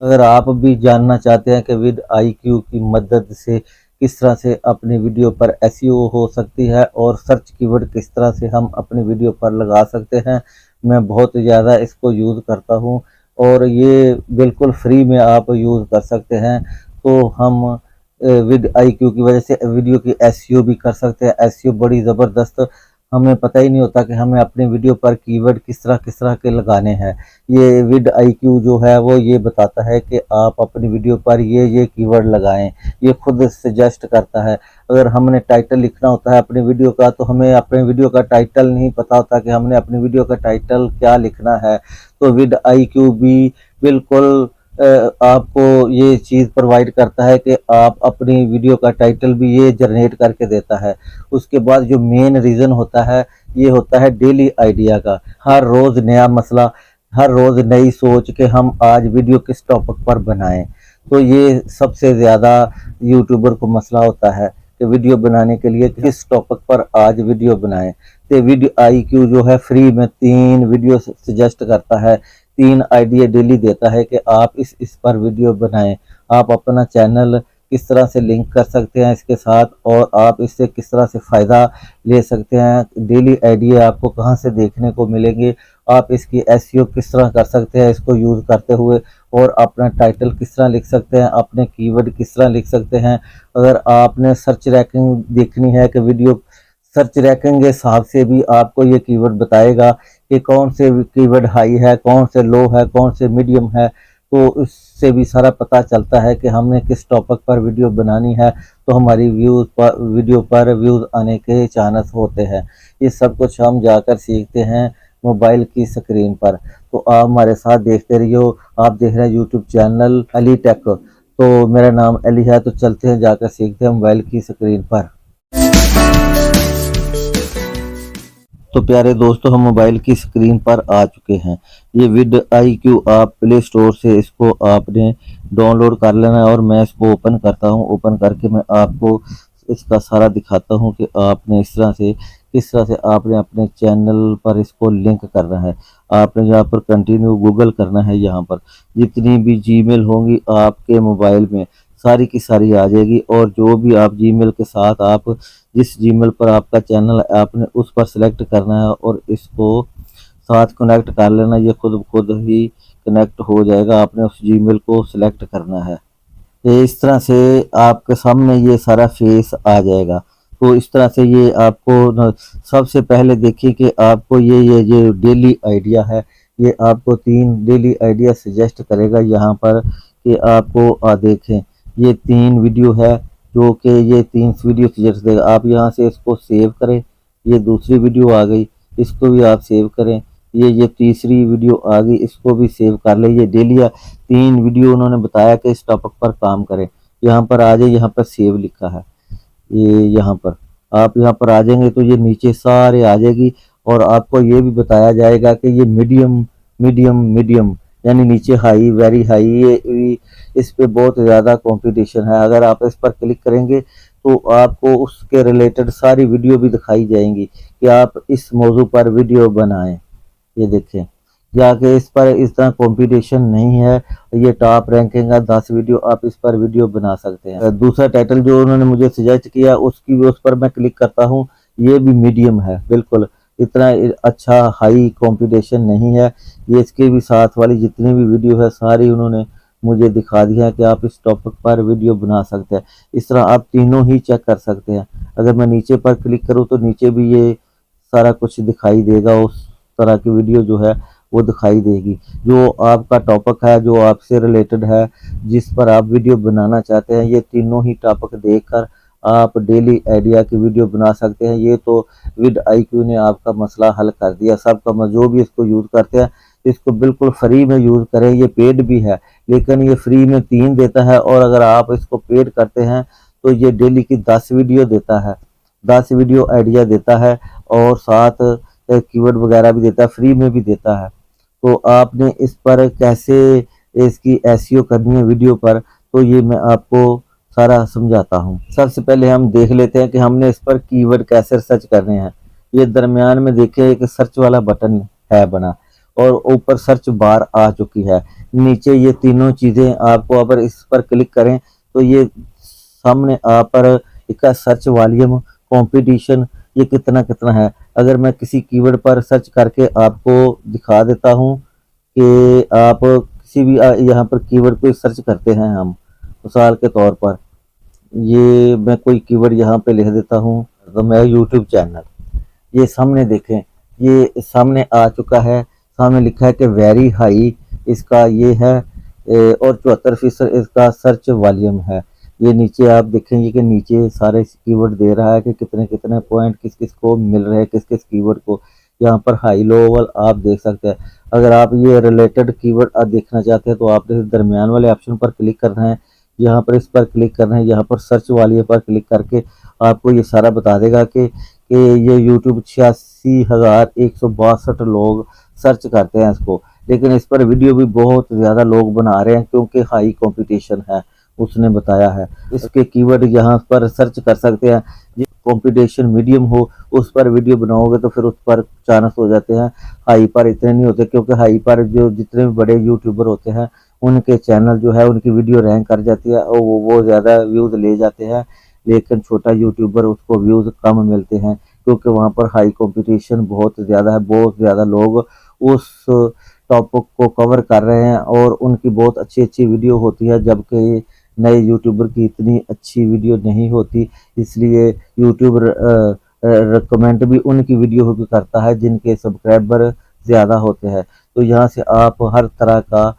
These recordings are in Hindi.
अगर आप भी जानना चाहते हैं कि विद आईक्यू की मदद से किस तरह से अपनी वीडियो पर एसईओ हो सकती है और सर्च कीवर्ड किस तरह से हम अपनी वीडियो पर लगा सकते हैं, मैं बहुत ज़्यादा इसको यूज़ करता हूं और ये बिल्कुल फ्री में आप यूज़ कर सकते हैं। तो हम विद आईक्यू की वजह से वीडियो की एसईओ भी कर सकते हैं। एसईओ बड़ी ज़बरदस्त, हमें पता ही नहीं होता कि हमें अपनी वीडियो पर कीवर्ड किस तरह के लगाने हैं। ये विड आईक्यू जो है वो ये बताता है कि आप अपनी वीडियो पर ये कीवर्ड लगाएं, ये खुद सजेस्ट करता है। अगर हमने टाइटल लिखना होता है अपनी वीडियो का, तो हमें अपने वीडियो का टाइटल नहीं पता होता कि हमने अपनी वीडियो का टाइटल क्या लिखना है, तो विड आईक्यू भी बिल्कुल आपको ये चीज़ प्रोवाइड करता है कि आप अपनी वीडियो का टाइटल भी ये जनरेट करके देता है। उसके बाद जो मेन रीज़न होता है, ये होता है डेली आइडिया का। हर रोज़ नया मसला, हर रोज़ नई सोच के हम आज वीडियो किस टॉपिक पर बनाएं। तो ये सबसे ज़्यादा यूट्यूबर को मसला होता है कि वीडियो बनाने के लिए किस टॉपिक पर आज वीडियो बनाएं। तो वीडियो आईक्यू जो है फ्री में 3 वीडियो सजेस्ट करता है, 3 आइडिया डेली देता है कि आप इस पर वीडियो बनाएं। आप अपना चैनल किस तरह से लिंक कर सकते हैं इसके साथ, और आप इससे किस तरह से फ़ायदा ले सकते हैं। डेली आइडिया आपको कहां से देखने को मिलेंगे, आप इसकी एसईओ किस तरह कर सकते हैं इसको यूज़ करते हुए, और अपना टाइटल किस तरह लिख सकते हैं, अपने कीवर्ड किस तरह लिख सकते हैं। अगर आपने सर्च रैंकिंग देखनी है कि वीडियो सर्च रैंकिंग के हिसाब से भी आपको ये कीवर्ड बताएगा कि कौन से कीवर्ड हाई है, कौन से लो है, कौन से मीडियम है। तो इससे भी सारा पता चलता है कि हमने किस टॉपिक पर वीडियो बनानी है, तो हमारी वीडियो पर व्यूज़ आने के चांस होते हैं। ये सब कुछ हम जाकर सीखते हैं मोबाइल की स्क्रीन पर। तो आप हमारे साथ देखते रहिए। आप देख रहे हैं यूट्यूब चैनल अली टेक, तो मेरा नाम अली है। तो चलते हैं, जाकर सीखते हैं मोबाइल की स्क्रीन पर। तो प्यारे दोस्तों, हम मोबाइल की स्क्रीन पर आ चुके हैं। ये विड आईक्यू आप प्ले स्टोर से इसको आपने डाउनलोड कर लेना है, और मैं इसको ओपन करता हूँ। ओपन करके मैं आपको इसका सारा दिखाता हूँ कि आपने किस तरह से आपने अपने चैनल पर इसको लिंक करना है। आपने यहाँ पर कंटिन्यू गूगल करना है। यहाँ पर जितनी भी जीमेल होंगी आपके मोबाइल में, सारी की सारी आ जाएगी। और जो भी आप जीमेल के साथ, आप जिस जीमेल पर आपका चैनल है, आपने उस पर सेलेक्ट करना है और इसको साथ कनेक्ट कर लेना। ये खुद ही कनेक्ट हो जाएगा। आपने उस जीमेल को सिलेक्ट करना है। ये इस तरह से आपके सामने ये सारा फेस आ जाएगा। तो इस तरह से ये आपको सबसे पहले देखिए कि आपको ये डेली आइडिया है, ये आपको 3 डेली आइडिया सजेस्ट करेगा यहाँ पर कि आपको देखें। ये 3 वीडियो है जो कि ये 3 वीडियो सजेस्ट देगा। आप यहाँ से इसको सेव करें। ये दूसरी वीडियो आ गई, इसको भी आप सेव करें। ये तीसरी वीडियो आ गई, इसको भी सेव कर ले। ये डेली 3 वीडियो उन्होंने बताया कि इस टॉपिक पर काम करें। यहाँ पर आ जाए, यहाँ पर सेव लिखा है। ये यहाँ पर आप यहाँ पर आ जाएंगे तो ये नीचे सारे आ जाएगी, और आपको ये भी बताया जाएगा कि ये मीडियम मीडियम मीडियम, यानी नीचे हाई, वेरी हाई। ये इस पे बहुत ज़्यादा कंपटीशन है। अगर आप इस पर क्लिक करेंगे तो आपको उसके रिलेटेड सारी वीडियो भी दिखाई जाएंगी कि आप इस मौजू पर वीडियो बनाएं। ये देखें, जाके इस पर इस तरह कंपटीशन नहीं है। ये टॉप रैंकिंग है, 10 वीडियो आप इस पर वीडियो बना सकते हैं। दूसरा टाइटल जो उन्होंने मुझे सजेस्ट किया उस पर मैं क्लिक करता हूँ। ये भी मीडियम है, बिल्कुल इतना अच्छा हाई कंपटीशन नहीं है। ये इसके भी साथ वाली जितनी भी वीडियो है सारी उन्होंने मुझे दिखा दिया है कि आप इस टॉपिक पर वीडियो बना सकते हैं। इस तरह आप तीनों ही चेक कर सकते हैं। अगर मैं नीचे पर क्लिक करूँ तो नीचे भी ये सारा कुछ दिखाई देगा। उस तरह की वीडियो जो है वो दिखाई देगी। जो आपका टॉपिक है, जो आपसे रिलेटेड है, जिस पर आप वीडियो बनाना चाहते हैं, ये तीनों ही टॉपिक देखकर आप डेली आइडिया की वीडियो बना सकते हैं। ये तो विद आईक्यू ने आपका मसला हल कर दिया। सबका जो भी इसको यूज़ करते हैं इसको बिल्कुल फ्री में यूज़ करें। ये पेड भी है, लेकिन ये फ्री में 3 देता है, और अगर आप इसको पेड करते हैं तो ये डेली की 10 वीडियो देता है, 10 वीडियो आइडिया देता है, और साथ कीवर्ड वगैरह भी देता है, फ्री में भी देता है। तो आपने इस पर कैसे इसकी एसईओ करनी है वीडियो पर, तो ये मैं आपको सारा समझाता हूँ। सबसे पहले हम देख लेते हैं कि हमने इस पर कीवर्ड कैसे सर्च करने हैं। ये दरमियान में देखिए एक सर्च वाला बटन है बना, और ऊपर सर्च बार आ चुकी है। नीचे ये तीनों चीज़ें आपको अगर इस पर क्लिक करें तो ये सामने आ पर इसका सर्च वॉल्यूम, कंपटीशन, ये कितना कितना है। अगर मैं किसी कीवर्ड पर सर्च करके आपको दिखा देता हूँ कि आप किसी भी यहाँ पर कीवर्ड को सर्च करते हैं हम, मिसाल के तौर पर ये मैं कोई कीवर्ड यहाँ पे लिख देता हूँ, तो मैं यूट्यूब चैनल, ये सामने देखें, ये सामने आ चुका है। सामने लिखा है कि वेरी हाई इसका ये है और 74% इसका सर्च वॉल्यूम है। ये नीचे आप देखेंगे कि नीचे सारे कीवर्ड दे रहा है कि कितने कितने पॉइंट किस किस को मिल रहे हैं, किस किस कीवर्ड को। यहाँ पर हाई लेवल आप देख सकते हैं। अगर आप ये रिलेटेड कीवर्ड देखना चाहते हैं तो आपने दरमियान वाले ऑप्शन पर क्लिक करना है, यहाँ पर इस पर क्लिक करना है, यहाँ पर सर्च वाले पर क्लिक करके आपको ये सारा बता देगा कि ये यूट्यूब 86,162 लोग सर्च करते हैं इसको। लेकिन इस पर वीडियो भी बहुत ज़्यादा लोग बना रहे हैं क्योंकि हाई कंपटीशन है, उसने बताया है। इसके कीवर्ड यहाँ पर सर्च कर सकते हैं। कंपटीशन मीडियम हो उस पर वीडियो बनाओगे तो फिर उस पर चांस हो जाते हैं, हाई पर इतने नहीं होते, क्योंकि हाई पर जो जितने भी बड़े यूट्यूबर होते हैं उनके चैनल जो है उनकी वीडियो रैंक कर जाती है और वो ज़्यादा व्यूज़ ले जाते हैं। लेकिन छोटा यूट्यूबर उसको व्यूज़ कम मिलते हैं क्योंकि वहाँ पर हाई कंपटीशन बहुत ज़्यादा है, बहुत ज़्यादा लोग उस टॉपिक को कवर कर रहे हैं और उनकी बहुत अच्छी अच्छी वीडियो होती है, जबकि नए यूट्यूबर की इतनी अच्छी वीडियो नहीं होती। इसलिए यूट्यूब रिकमेंड भी उनकी वीडियो को करता है जिनके सब्सक्राइबर ज़्यादा होते हैं। तो यहाँ से आप हर तरह का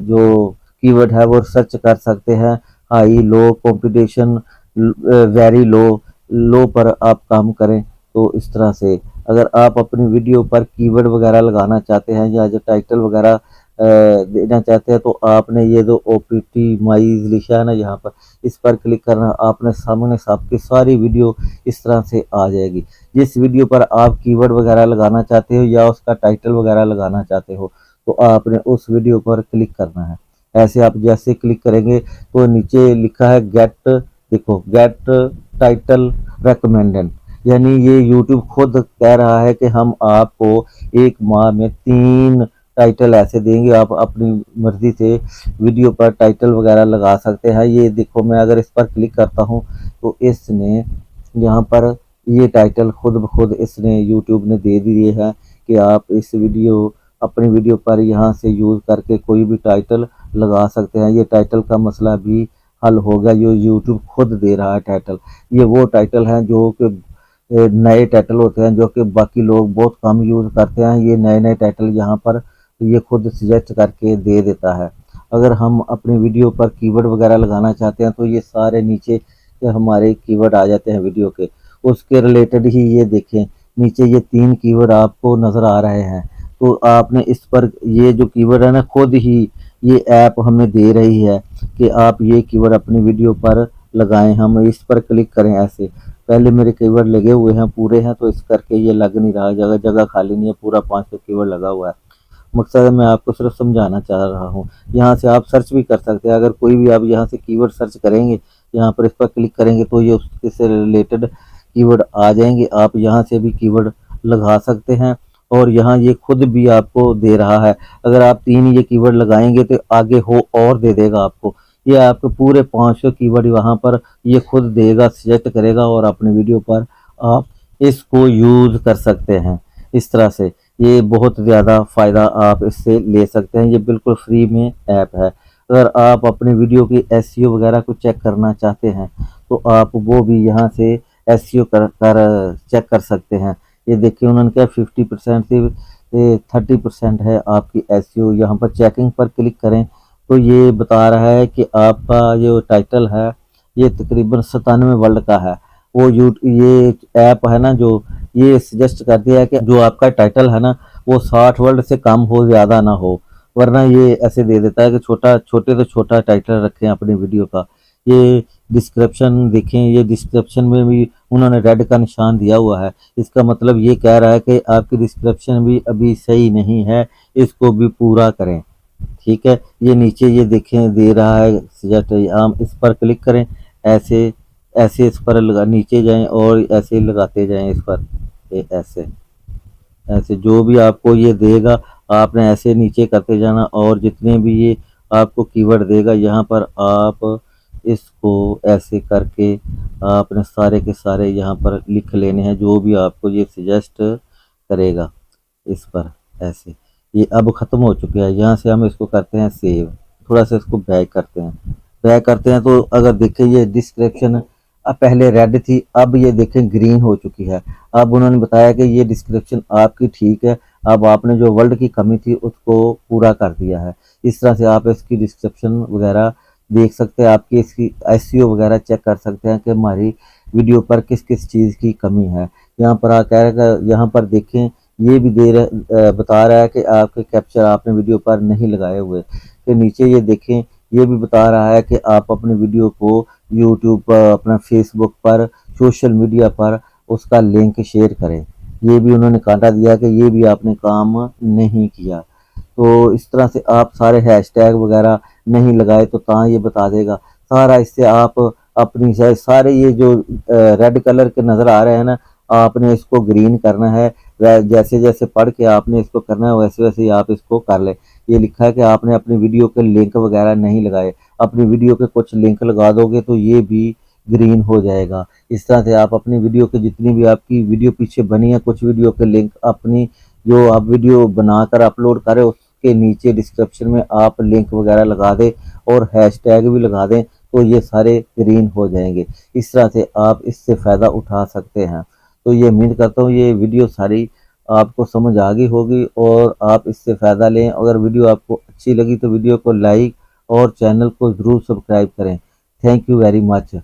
जो कीवर्ड है वो सर्च कर सकते हैं। हाई, लो, कंपटीशन, वेरी लो, लो पर आप काम करें। तो इस तरह से अगर आप अपनी वीडियो पर कीवर्ड वगैरह लगाना चाहते हैं या जो टाइटल वगैरह देना चाहते हैं तो आपने ये जो ऑप्टिमाइज लिखा है ना यहाँ पर, इस पर क्लिक करना। आपने सामने आपकी सारी वीडियो इस तरह से आ जाएगी। जिस वीडियो पर आप कीवर्ड वगैरह लगाना चाहते हो या उसका टाइटल वगैरह लगाना चाहते हो तो आपने उस वीडियो पर क्लिक करना है। ऐसे आप जैसे क्लिक करेंगे तो नीचे लिखा है गेट, देखो गेट टाइटल रेकमेंडेड, यानी ये यूट्यूब खुद कह रहा है कि हम आपको एक माह में 3 टाइटल ऐसे देंगे, आप अपनी मर्जी से वीडियो पर टाइटल वगैरह लगा सकते हैं। ये देखो मैं अगर इस पर क्लिक करता हूँ तो इसने यहाँ पर ये टाइटल खुद ब खुद इसने यूट्यूब ने दे दिए हैं कि आप इस वीडियो अपनी वीडियो पर यहाँ से यूज़ करके कोई भी टाइटल लगा सकते हैं। ये टाइटल का मसला भी हल होगा, जो यूट्यूब खुद दे रहा है टाइटल। ये वो टाइटल हैं जो कि नए टाइटल होते हैं जो कि बाकी लोग बहुत कम यूज़ करते हैं। ये नए नए टाइटल यहाँ पर ये खुद सजेस्ट करके दे देता है। अगर हम अपनी वीडियो पर कीवर्ड वगैरह लगाना चाहते हैं तो ये सारे नीचे हमारे कीवर्ड आ जाते हैं वीडियो के, उसके रिलेटेड ही ये देखें नीचे ये 3 कीवर्ड आपको नज़र आ रहे हैं। तो आपने इस पर ये जो कीवर्ड है ना खुद ही ये ऐप हमें दे रही है कि आप ये कीवर्ड अपनी वीडियो पर लगाएं। हम इस पर क्लिक करें, ऐसे पहले मेरे कीवर्ड लगे हुए हैं पूरे हैं तो इस करके ये लग नहीं रहा, जगह जगह खाली नहीं है, पूरा 500 कीवर्ड लगा हुआ है। मकसद मैं आपको सिर्फ समझाना चाह रहा हूँ। यहाँ से आप सर्च भी कर सकते हैं। अगर कोई भी आप यहाँ से कीवर्ड सर्च करेंगे, यहाँ पर इस पर क्लिक करेंगे तो ये उसके से रिलेटेड कीवर्ड आ जाएंगे। आप यहाँ से भी कीवर्ड लगा सकते हैं और यहाँ ये खुद भी आपको दे रहा है। अगर आप 3 ये कीवर्ड लगाएंगे तो आगे हो और दे देगा आपको। ये आपके पूरे 500 कीवर्ड वहाँ पर ये खुद देगा, सजेस्ट करेगा और अपनी वीडियो पर आप इसको यूज़ कर सकते हैं। इस तरह से ये बहुत ज़्यादा फ़ायदा आप इससे ले सकते हैं। ये बिल्कुल फ्री में ऐप है। अगर आप अपनी वीडियो की एसईओ वगैरह को चेक करना चाहते हैं तो आप वो भी यहाँ से एसईओ कर चेक कर सकते हैं। ये देखिए उन्होंने क्या 50% से 30% है आपकी एसईओ। यहाँ पर चेकिंग पर क्लिक करें तो ये बता रहा है कि आपका जो टाइटल है ये तकरीबन 97 वर्ड का है। वो ये ऐप है ना जो ये सजेस्ट करती है कि जो आपका टाइटल है ना वो 60 वर्ड से कम हो, ज़्यादा ना हो, वरना ये ऐसे दे देता है कि छोटे से छोटा टाइटल रखें अपनी वीडियो का। ये डिस्क्रिप्शन देखें, ये डिस्क्रिप्शन में भी उन्होंने रेड का निशान दिया हुआ है। इसका मतलब ये कह रहा है कि आपकी डिस्क्रिप्शन भी अभी सही नहीं है, इसको भी पूरा करें। ठीक है, ये नीचे ये देखें दे रहा है सजेस्ट, हम इस पर क्लिक करें, ऐसे ऐसे इस पर लगा नीचे जाएं और ऐसे लगाते जाएं इस पर, ये ऐसे ऐसे जो भी आपको ये देगा आपने ऐसे नीचे करते जाना और जितने भी ये आपको कीवर्ड देगा यहाँ पर आप इसको ऐसे करके आपने सारे के सारे यहाँ पर लिख लेने हैं, जो भी आपको ये सजेस्ट करेगा इस पर ऐसे। ये अब ख़त्म हो चुके हैं। यहाँ से हम इसको करते हैं सेव, थोड़ा सा इसको बैक करते हैं तो अगर देखें ये डिस्क्रिप्शन अब पहले रेड थी, अब ये देखें ग्रीन हो चुकी है। अब उन्होंने बताया कि ये डिस्क्रिप्शन आपकी ठीक है, अब आपने जो वर्ल्ड की कमी थी उसको पूरा कर दिया है। इस तरह से आप इसकी डिस्क्रिप्शन वगैरह देख सकते हैं, आपकी इसकी एसईओ वगैरह चेक कर सकते हैं कि हमारी वीडियो पर किस किस चीज़ की कमी है। यहाँ पर आ कह रहा है, यहाँ पर देखें ये भी बता रहा है कि आपके कैप्चर आपने वीडियो पर नहीं लगाए हुए। फिर नीचे ये देखें ये भी बता रहा है कि आप अपनी वीडियो को यूट्यूब पर, अपना फेसबुक पर, सोशल मीडिया पर उसका लिंक शेयर करें। ये भी उन्होंने कांटा दिया कि ये भी आपने काम नहीं किया। तो इस तरह से आप सारे हैशटैग वगैरह नहीं लगाए तो ता ये बता देगा सारा। इससे आप अपनी सारे ये जो रेड कलर के नज़र आ रहे हैं ना, आपने इसको ग्रीन करना है। जैसे जैसे पढ़ के आपने इसको करना है वैसे वैसे ही आप इसको कर लें। ये लिखा है कि आपने अपनी वीडियो के लिंक वगैरह नहीं लगाए, अपनी वीडियो के कुछ लिंक लगा दोगे तो ये भी ग्रीन हो जाएगा। इस तरह से आप अपनी वीडियो के जितनी भी आपकी वीडियो पीछे बनी है, कुछ वीडियो के लिंक अपनी जो आप वीडियो बनाकर अपलोड करें उसके नीचे डिस्क्रिप्शन में आप लिंक वगैरह लगा दें और हैशटैग भी लगा दें तो ये सारे ग्रीन हो जाएंगे। इस तरह से आप इससे फ़ायदा उठा सकते हैं। तो ये उम्मीद करता हूँ ये वीडियो सारी आपको समझ आ गई होगी और आप इससे फ़ायदा लें। अगर वीडियो आपको अच्छी लगी तो वीडियो को लाइक और चैनल को ज़रूर सब्सक्राइब करें। Thank you very much.